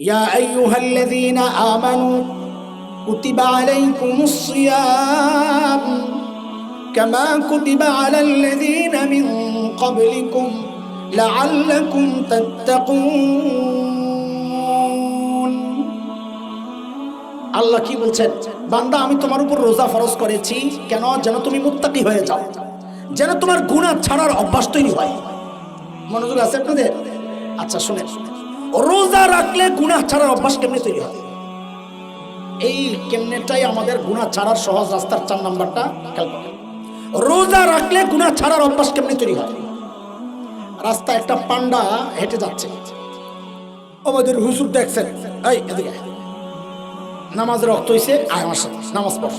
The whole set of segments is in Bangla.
ইয়া আইয়ুহাল্লাযীনা আমানু কুতিবা আলাইকুমুস সিয়াম কামা কুতিবা আলাল্লাযীনা মিন ক্বাবলিকুম লাআল্লাকুম তাত্তাকুন। আল্লাহ কি বলছেন? বান্দা, আমি তোমার উপর রোজা ফরজ করেছি কেন? যেন তুমি মুত্তাকি হয়ে যাও, যেন তোমার গুনাহ ছাড়ার অভ্যাস তৈরি হয়। মনোযোগ আছে আপনাদের? আচ্ছা শুনেন, রোজা রাখলে গুনাহ ছাড়ার অভ্যাস কেমনে তৈরি হয়? এই কেমনেটাই আমাদের গুনাহ ছাড়ার সহজ রাস্তার 4 নাম্বারটা খেয়াল করেন। রোজা রাখলে গুনাহ ছাড়ার অভ্যাস কেমনে তৈরি হয়? রাস্তায় একটা পান্ডা হেঁটে যাচ্ছে, আমাদের হুজুর দেখছেন, এই এদিকে নামাজের রক্ত হইছে, আয় আমার সাথে নামাজ পড়।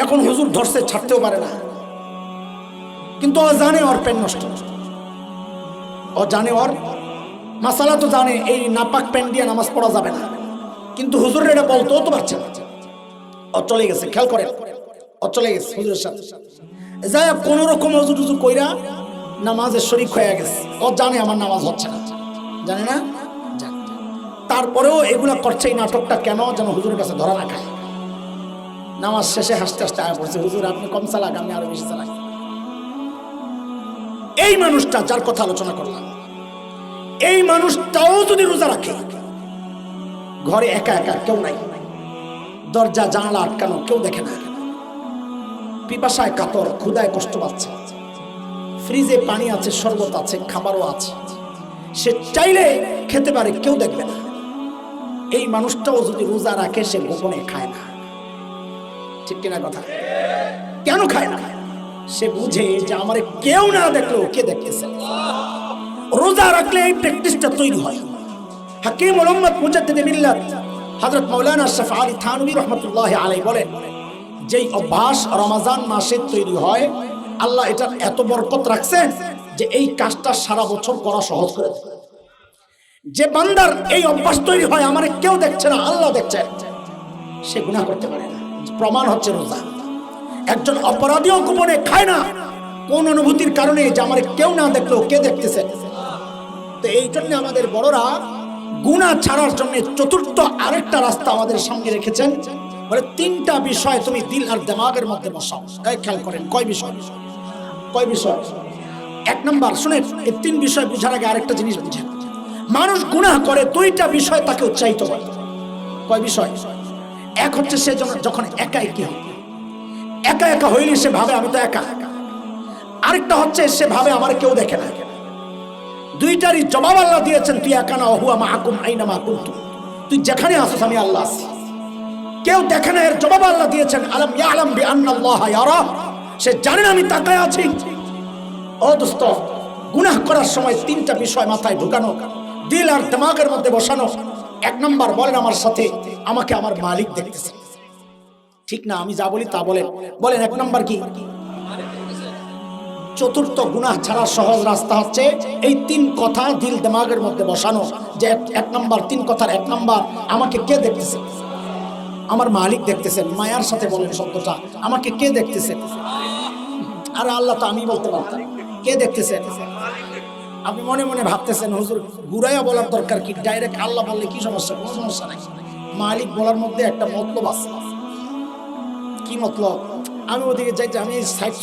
এখন হুজুর ধরছে, ছাড়তেও পারে না, কিন্তু ও জানে ওর প্যান্ট নষ্ট, ও জানে ওর মাসালা তো জানে, এই নাপাক প্যান্ট দিয়ে নামাজ পড়া যাবে না, কিন্তু হুজুর এটা বলতেও তো পারছে না। ও চলে গেছে, খেয়াল করে, ও চলে গেছে হুজুরের সাথে, যাই কোনো রকম হুজুর হুজুর কইরা নামাজের শরীক হয়ে গেছে। ও জানে আমার নামাজ হচ্ছে না, জানে না, তারপরেও এগুলা করছে। এই নাটকটা কেন? যেন হুজুরের কাছে ধরা না খায়। নামাজ শেষে হাসতে হাসতে আয়া পড়ছে, হুজুর আপনি কম চালাক, আমি আরো বেশি চালাই। এই মানুষটা যার কথা আলোচনা করলাম, এই মানুষটাও যদি রোজা রাখে, ঘরে একা একা, কেউ নাই, দরজা জানালা আটকানো, কেউ দেখে না, পিপাসায় কাতর, ক্ষুধায় কষ্ট পাচ্ছে, ফ্রিজে পানি আছে, শরবত আছে, খাবারও আছে, সে চাইলে খেতে পারে, কেউ দেখবে না। এই মানুষটাও যদি রোজা রাখে, সে গোপনে খায় না। ঠিক কিনা কথা? কেন খায় না? সে বুঝে যে আমার কেউ না দেখলেও কে দেখতেছে। রোজা রাখলে এই প্র্যাকটিসটা তৈরি হয়। হাকিম উম্মাত মুজাদ্দিদ মিল্লাত হযরত মাওলানা আশরাফ আলী থানভী রাহমাতুল্লাহি আলাইহি বলেন, যেই অভ্যাস রমজান মাসে তৈরি হয়, আল্লাহ এটা এত বরকত রাখছেন যে এই কাজটা সারা বছর করা সহজ করে দেয়। যে বান্দার এই অভ্যাস তৈরি হয়, আমার কেউ দেখছে না, আল্লাহ দেখছেন, সে গুনাহ করতে পারে না। প্রমাণ হচ্ছে রোজা। একজন অপরাধীও গোপনে খায় না, কোন অনুভূতির কারণে? যে আমার কেউ না দেখলেও কে দেখতেছে। তো এই জন্য আমাদের বড়রা গুনাহ ছাড়ার জন্য চতুর্থ আরেকটা রাস্তা আমাদের সামনে রেখেছেন, বলে 3টা বিষয় তুমি দিল আর দিমাগের মধ্যে বসাও। খেয়াল করেন, কয় বিষয়? কয় বিষয়? 1 নাম্বার, শুনেন, এই 3 বিষয় বুঝার আগে আরেকটা জিনিস বুঝেন। মানুষ গুনাহ করে 2টা বিষয় তাকে উৎসাহিত করে। কয় বিষয়? এক হচ্ছে সে যখন একা একা হয়, একা একা হইলে সে ভাবে আমি তো একা। আরেকটা হচ্ছে সে ভাবে আমার কেউ দেখে না। 2টারই জবাব আল্লাহ দিয়েছেন, তুই একা না, হুয়া মাআকুম আইনামা কুনতুম, তুই যেখানে আসিস আমি আল্লাহ আছি। কেউ দেখে না, এর জবাব আল্লাহ দিয়েছেন, আলাম ইয়ালাম বিআন্নাল্লাহা ইয়ারা, সে জানে না আমি তাকায় আছি। ও দোস্ত, গুনাহ করার সময় 3টা বিষয় মাথায় ঢুকানো, দিল আর দিমাগের মধ্যে বসানো। 1 নাম্বার, বলেন আমার সাথে, আমাকে আমার মালিক দেখতেছে। ঠিক না? আমি যা বলি তা বলেন। বলেন 1 নাম্বার কি? চতুর্থ গুনাহ ছাড়ার সহজ রাস্তা হচ্ছে এই 3 কথা দিল দিমাগের মধ্যে বসানো, যে 1 নাম্বার, 3 কথার 1 নাম্বার, আমাকে কে দেখতেছে? আমার মালিক দেখতেছেন। মায়ার সাথে বলেন শব্দটা, আমাকে কে দেখতেছে? আর আল্লাহ তো আমি বলতে পারতাম, কে দেখতেছে? আপনি মনে মনে ভাবতেছেন, হুজুর ঘুরাইয়া বলার দরকার কি? ডাইরেক্ট আল্লাহ বললে কি সমস্যা? কোনো সমস্যা নাই। মালিক বলার মধ্যে একটা মতলব আছে। কি মতলব? আমি ওদিকে যাইতে, আমি সাইড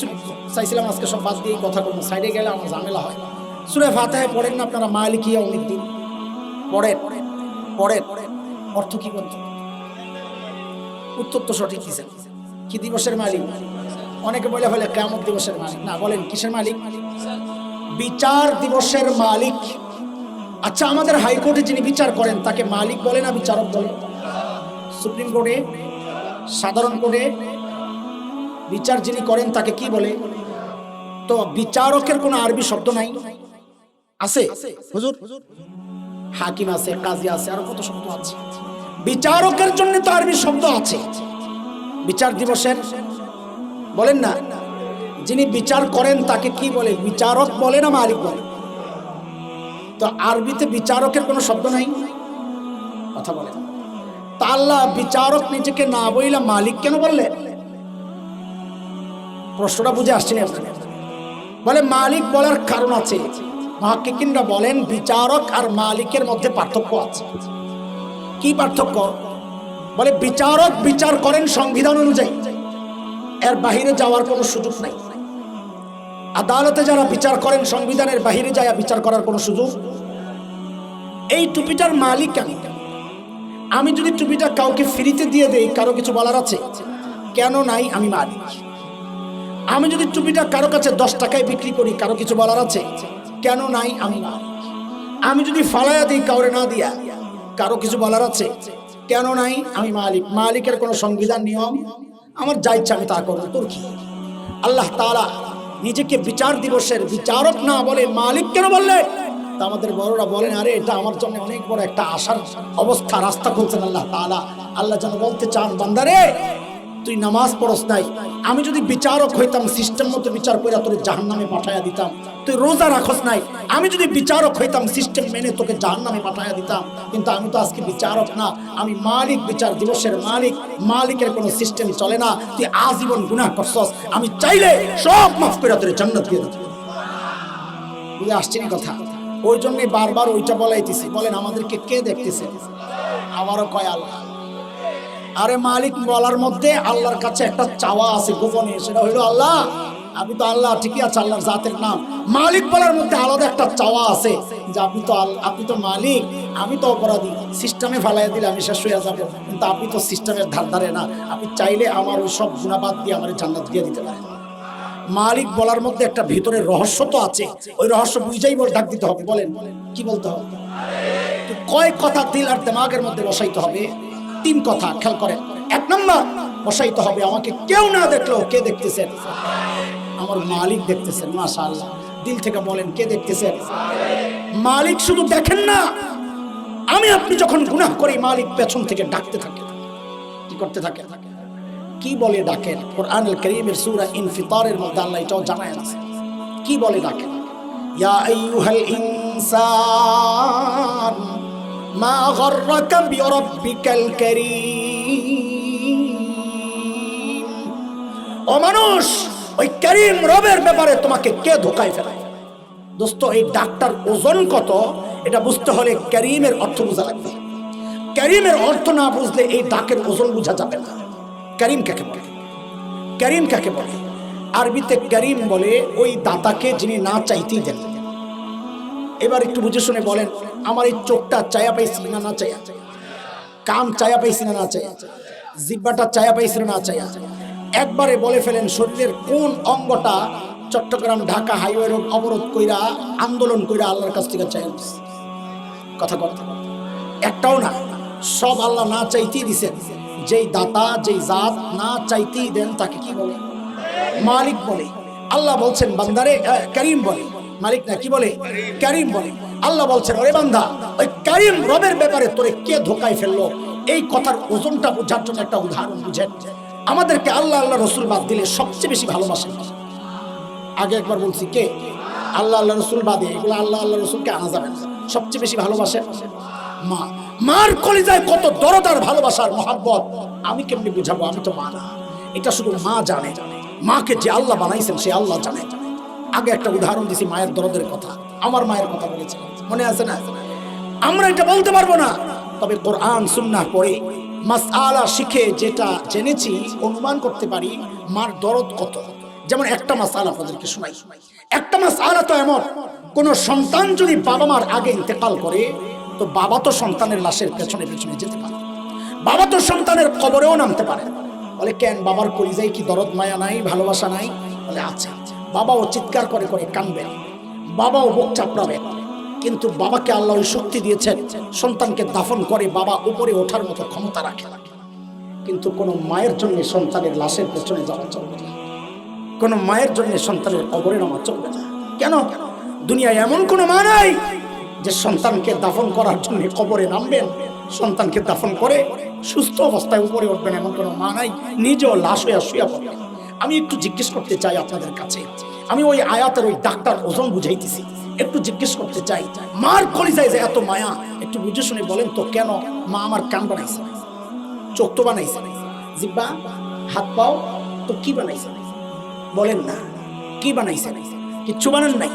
চাইছিলাম আজকে সব বাদ দিয়ে কথা বলবো, সাইডে গেলে আমার ঝামেলা হয়। সূরা ফাতিহা পড়েন না আপনারা? মালিক ইয়াউমিদ্দিন পড়েন, পড়েন। অর্থ কি বলতো? উত্তর তো সঠিক দিয়েছেন। কি দিবসের মালিক? অনেকে বলে ফেলে কিয়ামত দিবসের মালিক। না, বলেন কিসের মালিক? বিচার দিবসের মালিক। আচ্ছা, আমাদের হাইকোর্টে যিনি বিচার করেন তাকে মালিক বলে না বিচারক বলে? সুপ্রিম কোর্টে, সাধারণ কোর্টে বিচার যিনি করেন তাকে কি বলে? তো বিচারকের কোনো আরবি শব্দ নাই? আছে হুজুর? হাকিম আছে, কাজী আছে, আর কত শব্দ আছে। বিচারকের জন্য তো আরবি শব্দ আছে। বিচার দিবসের বলেন না, যিনি বিচার করেন তাকে কি বলে? বিচারক বলে না মালিক বলে? তো আরবিতে বিচারকের কোনো শব্দ নাই, কথা বলে। তা আল্লাহ বিচারক নিজেকে না বইলা মালিক কেন বললে? প্রশ্নটা বুঝে আসছেন আপনার? বলে মালিক বলার কারণ আছে। মুহাক্কিকিনরা বলেন বিচারক আর মালিকের মধ্যে পার্থক্য আছে। কি পার্থক্য? বলে বিচারক বিচার করেন সংবিধান অনুযায়ী, এর বাহিরে যাওয়ার কোনো সুযোগ নাই। আদালতে যারা বিচার করেন সংবিধানের বাহিরে যায় বিচার করার কোনো সুযোগ। এই টুপিটার মালিক আমি যদি টুপিটা কাউকে ফ্রিতে দিয়ে দেই, কারো কিছু বলার আছে? কেন নাই? আমি মালিক। আমি যদি টুপিটা কারো কাছে 10 টাকায় বিক্রি করি, কারো কিছু বলার আছে? কেন নাই? আমি মালিক। আমি যদি ফালায়া দিই কাউরে না দিয়া, কারো কিছু বলার আছে? কেন নাই? আমি মালিক। মালিকের কোনো সংবিধান নিয়ম, আমার যা ইচ্ছা আমি তা করবো, তোর কি? আল্লাহ তাআলা নিজেকে বিচার দিবসের বিচারক না বলে মালিক কেন বললেন? তা আমাদের বড়রা বলেন, আরে এটা আমার জন্য অনেক বড় একটা আশার অবস্থা, রাস্তা খুলছেন আল্লাহ তাআলা। আল্লাহ যেন বলতে চান, বান্দারে তুই নামাজ পড়স নাই, আমি যদি বিচারক হইতাম সিস্টেম মতো বিচার করে তোর জাহান্নামে পাঠাইয়া দিতাম। তুই রোজা রাখস নাই, আমি যদি বিচারক হইতাম সিস্টেম মেনে তোকে জাহান্নামে পাঠাইয়া দিতাম। কিন্তু আমি তো আজকে বিচারক না, আমি মালিক, বিচার দিবসের মালিক। মালিকের কোনো সিস্টেম চলে না। তুই আজীবন গুনাহ করছস, আমি চাইলে সব মাফ করে তোর জান্নাত দিয়ে দিতাম। বুঝে আসছে না কথা? ওই জন্য বারবার ওইটা বলাইতেছি। বলেন আমাদেরকে কে দেখতেছে? আমারও কয় আল্লাহ। আরে মালিক বলার মধ্যে আল্লাহর কাছে একটা চাওয়া আছে গোপনে, সেটা হইলো আল্লাহ আমি তো আল্লাহ, ঠিকই আছে, আল্লাহর জাতের নাম। মালিক বলার মধ্যে আলাদা একটা চাওয়া আছে যে আপনি তো মালিক, আমি তো অপরাধী, সিস্টেমে ফালাইয়া দিলে আমি শেষ হয়ে যাবো, কিন্তু আপনি তো সিস্টেমের ধার ধারে না। আপনি চাইলে আমার ওই সব গুনাহ বাদ দিয়ে আমার জান্নাত দিয়ে দিতে পারেন। মালিক বলার মধ্যে একটা ভিতরের রহস্য তো আছে, ওই রহস্য বুঝাই বল ডাক দিতে হবে। বলেন কি বলতে হবে? কয় কথা দিল আর দিমাগের মধ্যে বসাইতে হবে? 3 কথা, খেয়াল করেন। 1 নম্বর বসাইতে হবে, আমাকে কেউ না দেখলেও কে দেখতেছেন? আমার মালিক দেখতেছেন। মাশাআল্লাহ, দিল থেকে বলেন কে দেখতেছেন? মালিক শুধু দেখেন না, আমি আপনি যখন গুনাহ করি মালিক পেছন থেকে ডাকতে থাকে। কি করতে থাকে? কি বলে ডাকেন? কোরআনুল কারীমের সূরা ইনফিতারের মধ্যে আল্লাহ এটাও জানায় আছে। কি বলে ডাকেন? ইয়া আইয়ুহাল ইনসান মা গররাকা বিরাব্বিকাল কারীম। ও মানুষ, ওই কারীম রবের ব্যাপারে তোমাকে কে ধোঁকায় ফেলায়? দোস্ত, এই ডাকটার ওজন কত এটা বুঝতে হলে কারীমের অর্থ বোঝা লাগবে। কারীমের অর্থ না বুঝলে এই ডাকের ওজন বোঝা যাবে না। কারীম কাকে বলে? কারীম কাকে বলে? আরবিতে কারীম বলে ওই দাতাকে যিনি না চাইতেই দেন। এবার একটু বুঝে শুনে বলেন, আমার এই চোখটা চায়া পাইছি না না চায়া? কান চায়া পাইছি না না চায়া? জিহ্বাটা চায়া পাইছি না না চায়া? একবারে বলে ফেলেন শরীরের কোন অঙ্গটা চট্টগ্রাম ঢাকা হাইওয়ে রোড অবরোধ কইরা আন্দোলন কইরা আল্লাহর কাছ থেকে চায়া? কথা কথা একটাও না, সব আল্লাহ না চাইতেই দিছেন। যেই দাতা, যেই জাত না চাইতেই দেন তাকে কি বলে? মালিক বলে। আল্লাহ বলছেন বান্দারে, কারীম বলে, মালিক না, কি বলে? কারীম বলে। আল্লাহ বলছেন, ওরে বান্দা, ওই কারীম রবের ব্যাপারে তোরে কে ধোঁকায় ফেললো? এই কথার ওজনটা বোঝার জন্য একটা উদাহরণ বুঝেন। আমাদেরকে আল্লাহ আল্লাহ রসুল বাদ দিলে সবচেয়ে বেশি ভালোবাসেন। আগে একবার বলছি কে? আল্লাহ আল্লাহ রসুল বাদে এগুলো আল্লাহ আল্লাহ রসুলকে আনা যাবে না। সবচেয়ে বেশি ভালোবাসেন মা। মার কলিজায় কত দরদার ভালোবাসার মহাব্বত আমি কেমনি বুঝাবো? আমি তো মা না, এটা শুধু মা জানে। মাকে যে আল্লাহ বানাইছেন সে আল্লাহ জানে। আগে একটা উদাহরণ দিছি মায়ের দরদের কথা, আমার মায়ের কথা বলেছিলাম, মনে আছে না? আমরা এটা বলতে পারবো না, তবে কোরআন সুন্নাহ পড়ে মাসআলা শিখে যেটা জেনেছি অনুমান করতে পারি মার দরদ কত। যেমন একটা মাসআলা আপনাদেরকে শোনাই। একটা মাসআলা তো এমন, কোন সন্তান যদি বাবা মার আগে ইন্তেকাল করে তো বাবা তো সন্তানের লাশের পেছনে পেছনে যেতে পারে, বাবা তো সন্তানের কবরেও নামতে পারে। বলে কেন? বাবার কলিজায় কি দরদ মায়া নাই, ভালোবাসা নাই? বলে আচ্ছা। বাবাও চিৎকার করে করে কাঁদবে, বাবাও বুক চাপড়াবে, কিন্তু বাবাকে আল্লাহ ওই শক্তি দিয়েছেন সন্তানকে দাফন করে বাবা উপরে ওঠার মতো ক্ষমতা রাখে। কিন্তু কোনো মায়ের জন্য সন্তানের লাশের পেছনে যাওয়া চলবে না, কোনো মায়ের জন্য সন্তানের কবরে নামা চলবে না। কেন? দুনিয়ায় এমন কোনো মা নাই যে সন্তানকে দাফন করার জন্য কবরে নামবেন, সন্তানকে দাফন করে সুস্থ অবস্থায় উপরে উঠবেন, এমন কোনো মা নাই। নিজেও লাশ হয়ে শুয়ে পড়বেন। আমি একটু জিজ্ঞেস করতে চাই আপনাদের কাছে, আমি ওই আয়াতের ওই ডাক্তার ওজন বুঝাইতেছি, একটু জিজ্ঞেস করতে চাই, মার কলিজায় যে এত মায়া, একটু বুঝে শুনে বলেন তো কেন মা আমার কান বানাইছে, চোখ তো বানাইছে, জিহ্বা, হাত পাও, তো কি বানাইছে? বলেন না, কি বানাইছে? কিচ্ছু বানান নাই।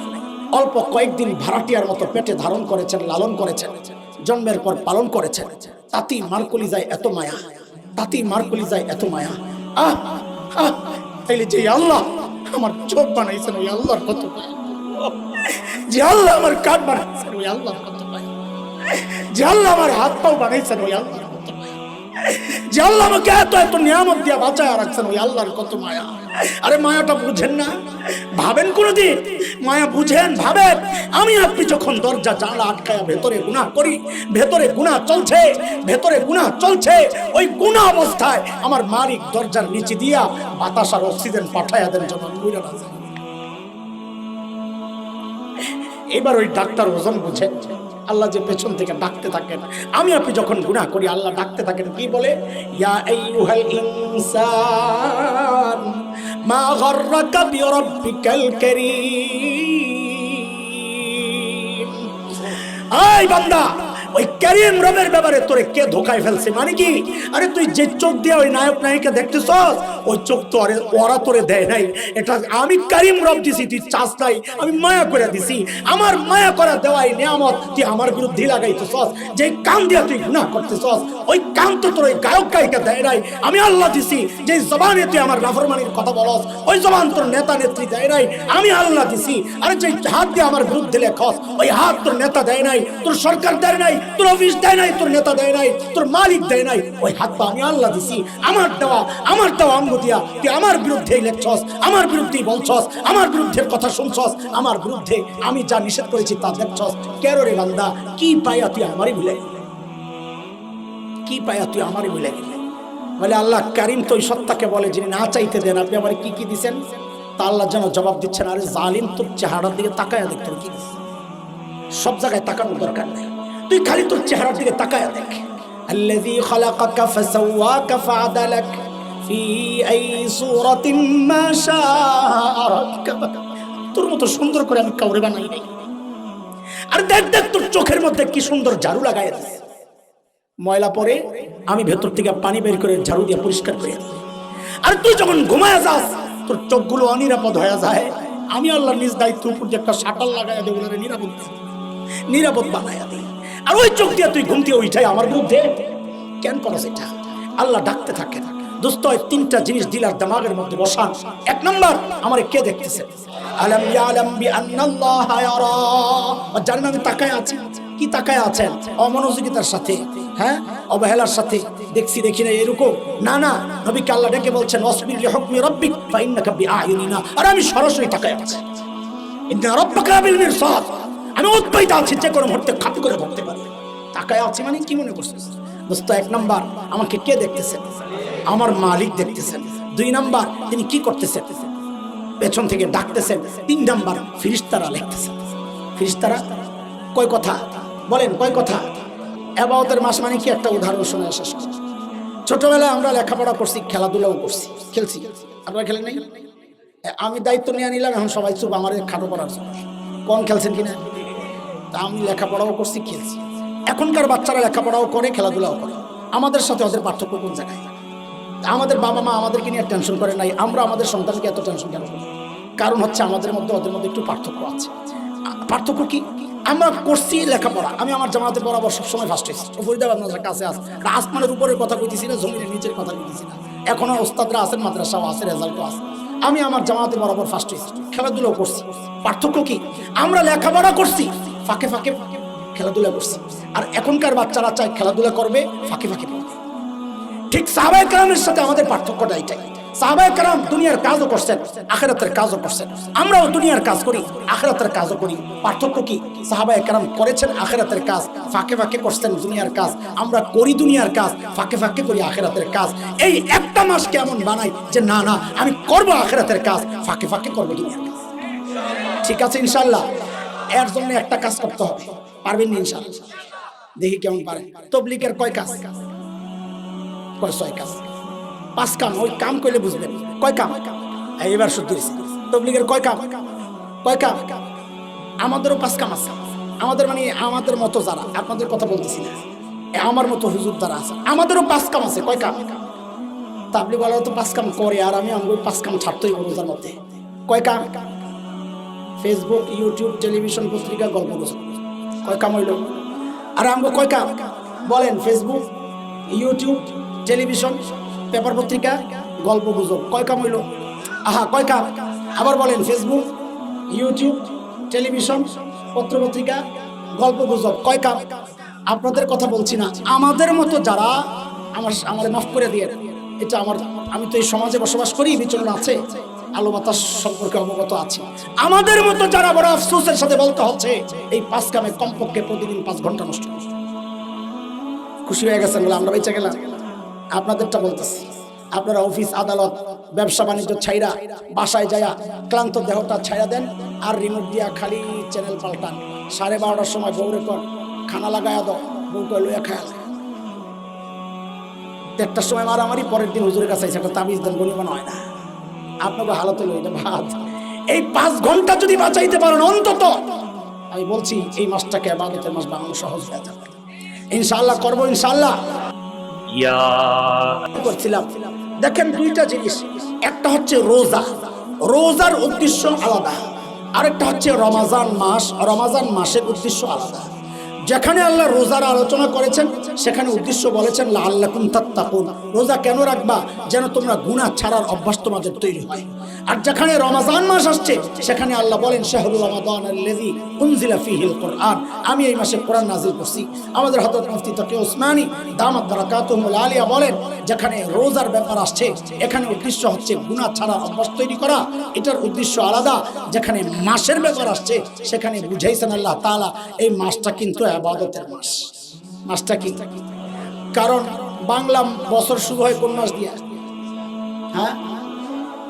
অল্প কয়েকদিন ভাড়াটিয়ার মতো পেটে ধারণ করেছেন, লালন করেছেন, জন্মের পর পালন করেছেন। তাতেই মার কলিজায় এত মায়া, তাতেই মার কলিজায় এত মায়া। আহ আহ তাইলে যে আল্লাহ আমার চোখ বানাইছেন ওই আল্লাহর কত মায়া, যে আল্লাহ আমার কাঠ বানাইছেন ওই আল্লাহর কত মায়া, যে আল্লাহ আমার হাত পাও বানাইছেন ওই আল্লাহর কত মায়া, যে আল্লাহ আমাকে এত এত নিয়ামত দিয়া বাঁচায় রাখছেন ওই আল্লাহর কত মায়া। আরে মায়াটা বুঝেন না? ভাবেন কোনদিন? মায়া বুঝেন, ভাবেন? আমি আপনি যখন দরজা জানলা আটকায়া ভেতরে গুনাহ করি, ভেতরে গুনাহ চলছে, ভেতরে গুনাহ চলছে, ওই গুনাহ অবস্থায় আমার মালিক দরজার নিচে দিয়া বাতাস আর অক্সিজেন পাঠায়া দেন যেন মরে না যায়। এবার ওই ডাক্তার ওজন বুঝে, আল্লাহ যে পেছন থেকে ডাকতে থাকেন, আমি আপনি যখন গুনাহ করি আল্লাহ ডাকতে থাকেন, কি বলে? ইয়া আইয়ুহাল ইনসান মা গাররাকা বিরাব্বিকাল কারীম। আয় বান্দা, ওই কারীম রবের ব্যাপারে তোরে কে ধোকায় ফেলছে? মানে কি? আরে তুই যে চোখ দিয়ে ওই নায়ক নায়িকা দেখতেছস, ওই চোখ তো আরে ওরা তোরে দেয় নাই, এটা আমি কারীম রব দিছি, তুই চাস নাই, আমি মায়া করে দিছি। আমার মায়া করা দেওয়াই নিয়ামত তুই আমার বিরুদ্ধে লাগাইতেছস। যে কান দিয়ে তুই গুনাহ করতেছস, ওই কান তো তোর ওই গায়ক গায়িকা দেয় নাই, আমি আল্লাহ দিছি। যে জবানে তুই আমার নাফরমানির কথা বলস, ওই জবান তোর নেতা নেত্রী দেয় নাই, আমি আল্লাহ দিছি। আরে যে হাত দিয়ে আমার বিরুদ্ধে লেখস, ওই হাত তোর নেতা দেয় নাই, তোর সরকার দেয় নাই, তোর অফিস দেয় নাই, তোর নেতা দেয় নাই, তোর মালিক দেয় নাই, ওই হাত পা আমি আল্লাহ দিছি। আমার দেওয়া অঙ্গ দিয়া তুই আমার বিরুদ্ধে লেখছস, আমার বিরুদ্ধেই বলছস, আমার বিরুদ্ধে কথা শুনছস, আমার বিরুদ্ধে আমি যা নিষেধ করেছি তা দেখছস। কেন রে বান্দা? কি পাইয়া তুই আমারই ভুলে গেলি? কি পাইয়া তুই আমারই ভুলে গেলি? বলে আল্লাহ কারীম তো ওই সত্তাকে বলে যিনি না চাইতে দেন, আপনি আমার কি কি দিছেন? তা আল্লাহ যেন জবাব দিচ্ছেন, আরে জালিম, তোর চেহারার দিকে তাকায়া দেখ, তোর কি দিচ্ছে। সব জায়গায় তাকানোর দরকার নেই, তুই খালি তোর চেহারার দিকে তাকায়া দেখ। আল্লাযী খালাকাকা ফাসাওয়াকা ফাআদালাক ফি আই সূরাতিন মা শাআ রাক্কাবাক। তোর মতো সুন্দর করে আমি কাউরে বানাই নাই। আর দেখ দেখ তোর চোখের মধ্যে কি সুন্দর ঝাড়ু লাগাইয়া দিছে। ময়লা পরে আমি ভেতর থেকে পানি বের করে ঝাড়ু দিয়ে পরিষ্কার করে দিই। আর তুই যখন ঘুমায়া যাস, তোর চোখগুলো অনিরাপদ হয়ে যায়, আমি আল্লাহ নিজ দায়িত্ব উপর যে একটা শাটার লাগাইয়া দেবো, নিরাপদ বানাইয়া দিই। আর ওই চোখ দিয়ে তুই ঘুম থেকে উঠাই আমার বিরুদ্ধে কেন করস? এটা আল্লাহ ডাকতে থাকে। দোস্ত, তিনটা জিনিস দিলার দিমাগের মধ্যে বসান। এক নাম্বার, আমারে কে দেখতেছে? আলাম ইয়ালাম বিআন্নাল্লাহা ইয়ারা। জানেন আমি তাকায় আছি, কি তাকায় আছেন? অমনোযোগিতার সাথে, হ্যাঁ, অবহেলার সাথে, দেখছি দেখি না এরকম না। না, নবীকে আল্লাহ ডেকে বলছেন ওয়াসবির লিহুকমি রাব্বিক ফাইন্নাকা বিআয়ুনিনা। আর আমি সরাসরি তাকায় আছি। ইন্না রাব্বাকা বিল মিরসাদ। আমি উৎপাইত আছি, যে কোনো মুহূর্তে খাপি করে ধরতে পারবে। তাকায় আছি মানে কি মনে করছিস? দোস্ত, এক নাম্বার, আমাকে কে দেখতেছেন? আমার মালিক দেখতেছেন। দুই নাম্বার, তিনি কি করতেছেন? পেছন থেকে ডাকতেছেন। তিন নাম্বার, ফেরেশতারা লিখতেছেন। ফেরেশতারা কয় কথা বলেন, কয় কথা? ইবাদতের মাস মানে কি? একটা উদাহরণ শুনে শেষ করি। ছোটবেলায় আমরা লেখাপড়া করছি, খেলাধুলাও করছি, খেলছি। আপনারা খেলেন নাই? আমি দায়িত্ব নিয়ে নিলাম, এখন সবাই চুপ আমার খাটো করার জন্য। কোন খেলছেন কিনা? তা আমি লেখাপড়াও করছি, খেলছি। এখনকার বাচ্চারা লেখাপড়াও করে, খেলাধুলাও করে। আমাদের সাথে ওদের পার্থক্য কোন জায়গায়? আমাদের বাবা মা আমাদেরকে নিয়ে টেনশন করে নাই, আমরা আমাদের সন্তানকে এত টেনশন কেন করি? কারণ হচ্ছে আমাদের মধ্যে ওদের মধ্যে একটু পার্থক্য আছে। পার্থক্য কি? আমরা করছি লেখাপড়া, আমি আমার জামাতে বরাবর সবসময় ফার্স্ট হয়েছি। ফরিদা আপনাদের কাছে আছে, আসমানের উপরের কথা কইতেছি না, জমিনের নিচের কথা কইতেছি না। এখনো ওস্তাদরা আছেন, মাদ্রাসাও আছে, রেজাল্টও আছে। আমি আমার জামাতে বরাবর ফার্স্ট হয়েছি, খেলাধুলাও করছি। পার্থক্য কি? আমরা লেখাপড়া করছি, ফাঁকে ফাঁকে খেলাধুলা করছি। আর এখনকার বাচ্চারা চায় খেলাধুলা করবে, ফাঁকে ফাঁকে পড়বে। ঠিক সাহাবায়ে কেরামের সাথে আমাদের পার্থক্যটা এটাই। সাহাবায়ে কেরাম দুনিয়ার কাজও করছেন, আখিরাতের কাজও করছেন। আমরাও দুনিয়ার কাজ করি, আখিরাতের কাজও করি। পার্থক্য কি? সাহাবায়ে কেরাম করেছেন আখিরাতের কাজ, ফাঁকে ফাঁকে করছেন দুনিয়ার কাজ। আমরা করি দুনিয়ার কাজ, ফাঁকে ফাঁকে করি আখিরাতের কাজ। এই একটা মাস কেমন বানাই যে না না আমি করব আখিরাতের কাজ, ফাঁকে ফাঁকে করব দুনিয়ার কাজ। ঠিক আছে ইনশাআল্লাহ? এর জন্য একটা কাজ করতে হবে, পারবেন না ইনশাআল্লাহ? দেখি কেমন পারেন। তাবলীগের কয় কাজ? কয়? 6 কাজ। 5 কাম। ওই কাম কইলে বুঝবেন কয় কাম। এইবার শুদ্ধ হয়েছে। তাবলীগের কয় কাম? কয় কাম? আমাদেরও 5 কাম আছে। আমাদের মানে আমাদের মতো যারা, আপনাদের কথা বলতেছি না, আমার মতো হুজুর যারা আছে, আমাদেরও 5 কাম আছে। কয় কাম? তাবলীগওয়ালারা তো 5 কাম করে, আর আমি ওই 5 কাম ছাড়তেই রোজার মধ্যে। কয় কাম? ফেসবুক, ইউটিউব, টেলিভিশন, পত্রিকা, গল্প গুজব, কয় কাম হইল? আর আমগো কয় কাম বলেন? ফেসবুক, ইউটিউব, টেলিভিশন, পেপার, পত্রিকা, গল্প গুজব, কয় কাম হইল? আহা, কয় কাম? আবার বলেন, ফেসবুক, ইউটিউব, টেলিভিশন, পত্র পত্রিকা, গল্প গুজব, কয় কাম? আপনাদের কথা বলছি না, আমাদের মতো যারা, আমার মাফ করে দিয়ে, এটা আমি তো এই সমাজে বসবাস করি, বিচরণ আছে, আলো বাতাস সম্পর্কে অবগত আছি। আমাদের মতো যারা বড় আফসোসের সাথে বলতে হচ্ছে এই 5 কামে কমপক্ষে প্রতিদিন 5 ঘন্টা নষ্ট। খুশি হয়ে গেছেন বলে আমরা বেঁচে গেলাম? আপনাদেরটা বলতেছি। আপনারা অফিস, আদালত, ব্যবসা বাণিজ্য ছাইরা বাসায় যায়া ক্লান্ত দেহটা ছাইরা দেন, আর রিমোট দিয়া খালি চ্যানেল পাল্টান। 12:30টার সময় বউরে কর খানা লাগায়া দাও, বউকে লইয়া খায়া। 1টার সময় মারামারি, পরের দিন হুজুরের কাছে একটা তাবিজ দেন, গনিমা হয় না। আপনাকে হালতে লই, এটা ভাত। এই 5 ঘন্টা যদি বাঁচাইতে পারেন অন্তত, আমি বলছি এই মাসটাকে ইবাদতের মাস বানানো সহজ হয়ে যাবে। ইনশাআল্লাহ করবো, ইনশাআল্লাহ করছিলাম। দেখেন 2টা জিনিস, একটা হচ্ছে রোজা, রোজার উদ্দেশ্য আলাদা, আরেকটা হচ্ছে রমাজান মাস, রমাজান মাসের উদ্দেশ্য আলাদা। যেখানে আল্লাহ রোজার আলোচনা করেছেন সেখানে উদ্দেশ্য বলেছেন লাআল্লাকুম তাত্তাকুন, রোজা কেন রাখবা? যেন তোমরা গুনাহ ছাড়ার অভ্যাস তোমাদের তৈরি হয়। আর যেখানে রমাজান মাস আসছে সেখানে আল্লাহ বলেন শাহরুর রমাদানাল্লাযী উনজিলা ফীহিল কুরআন, আমি এই মাসে কোরআন নাযিল করছি। আমাদের হযরত মুফতি তাকি ওসমানী দামাত বারাকাতুহুল আলিয়া বলেন, যেখানে রোজার ব্যাপার আসছে এখানে উদ্দেশ্য হচ্ছে গুনাহ ছাড়ার অভ্যাস তৈরি করা, এটার উদ্দেশ্য আলাদা। যেখানে মাসের ব্যাপার আসছে সেখানে বুঝাইছেন আল্লাহ তাআলা এই মাসটা কিন্তু ইবাদতের মাস। মাসটা কি? কারণ বাংলা বছর শুরু হয় কোন মাস দিয়ে? হ্যাঁ,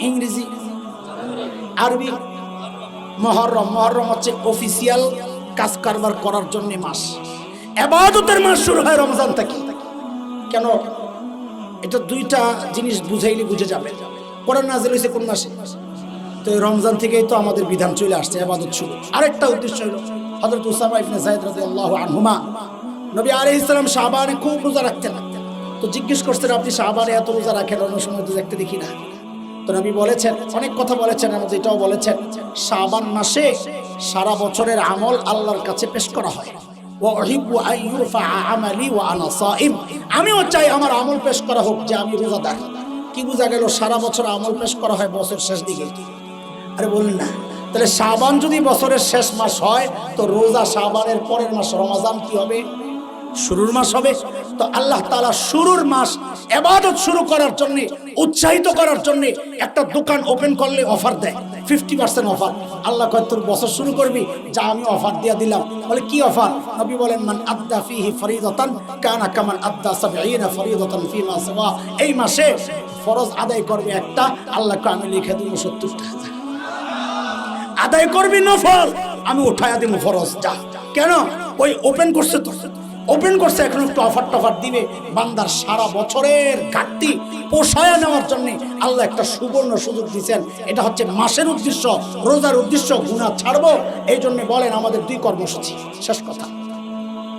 ইংরেজি, আরবি মুহররম। মুহররম হচ্ছে অফিসিয়াল কাজ কারবার করার জন্য মাস। ইবাদতের মাস শুরু হয় রমজান থেকে। কেন? এটা 2টা জিনিস বুঝাইলে বুঝে যাবে। কোরআন নাযিল হয়েছে কোন মাসে? তো রমজান থেকেই তো আমাদের বিধান চলে আসছে, ইবাদত শুরু। আরেকটা উদ্দেশ্য হলো হযরত উসামা ইবনে যায়েদ রাদিয়াল্লাহু আনহুমা, নবী আলাইহিস সালাম শাবানে খুব রোজা রাখতেন। তো জিজ্ঞেস করছেন, আপনি শাবানে এত রোজা রাখেন, অন্য সময় তো দেখতে দেখি না। তো নবী বলেছেন, অনেক কথা বলেছেন, আমাদের এটাও বলেছেন, শাবান মাসে সারা বছরের আমল আল্লাহর কাছে পেশ করা হয়। ওয়া উহিব্বু আন ইউরফা আমালি ওয়া আনা সাইম, আমিও চাই আমার আমল পেশ করা হোক যে আমি রোজাদার। কি বোঝা গেল? সারা বছর আমল পেশ করা হয় বছর শেষ দিকে। আরে বলুন না, তাহলে শাবান যদি বছরের শেষ মাস হয় তো রোজা শাবানের পরের মাস রমজান কি হবে? শুরুর মাস হবে। তো আল্লাহ তাআলা শুরুর মাস ইবাদত শুরু করার জন্য, উৎসাহিত করার জন্য একটা দোকান ওপেন করলে অফার দেয়, 50% অফার। আল্লাহ কয় তোর বছর শুরু করবি, যা আমি অফার দিয়ে দিলাম। বলে কি অফার? নবী বলেন মান আদ্দা ফীহি ফরিদাতান কানা কামান আদ্দা 70 ফরিদাতান ফীমা সিওয়া, এই মাসে ফরজ আদায় করবে একটা, আল্লাহকে আমি লিখে দেব 70টা। আদায় করবি নফল, আমি উঠায়া দেব ফরজ। যা। কেন? ওই ওপেন করছে, তো ওপেন করছে, এখন একটু অফার টফার দিবে। বান্দার সারা বছরের ঘাটতি পোষায় নেওয়ার জন্য আল্লাহ একটা সুবর্ণ সুযোগ দিচ্ছেন। এটা হচ্ছে মাসের উদ্দেশ্য, রোজার উদ্দেশ্য গুনাহ ছাড়বো। এই জন্য বলেন আমাদের 2 কর্মসূচি। শেষ কথা,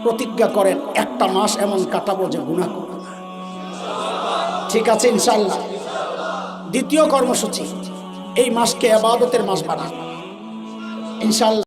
প্রতিজ্ঞা করেন একটা মাস এমন কাটাবো যে গুনাহ করবো না। ঠিক আছে ইনশাআল্লাহ। দ্বিতীয় কর্মসূচি, এই মাসকে ইবাদতের মাস বানান ইনশাআল্লাহ।